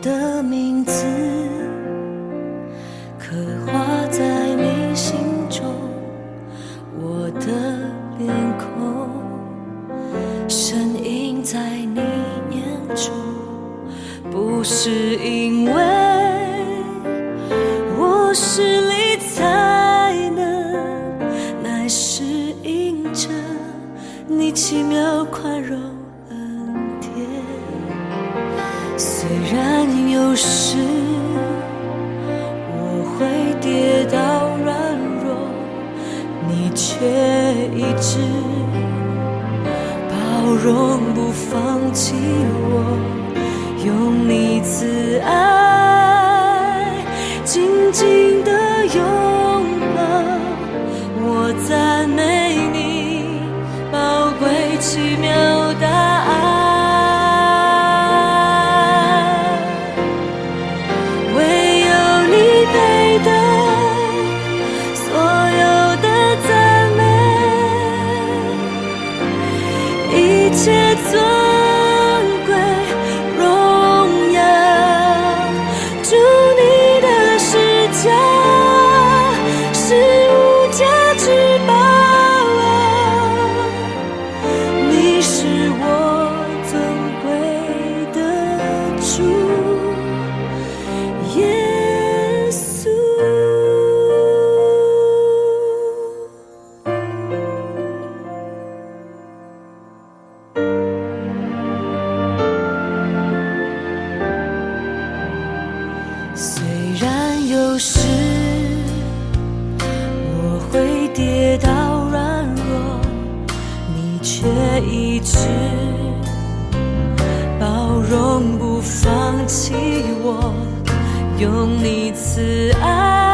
的名字刻画在你心中，我的脸孔深印在你眼中，不是因为我实力才能，乃是因着你奇妙宽容恩典。虽然有时我会跌倒软弱，你却一直包容不放弃我，用你慈爱紧紧地拥抱我，赞美你宝贵奇妙大爱。唯有你配得所有的赞美，一切尊贵荣耀，主你的施加是无价之宝啊，你是我尊贵的主耶稣。虽然有时我会跌倒软弱，你却一直包容不放弃我，用你慈爱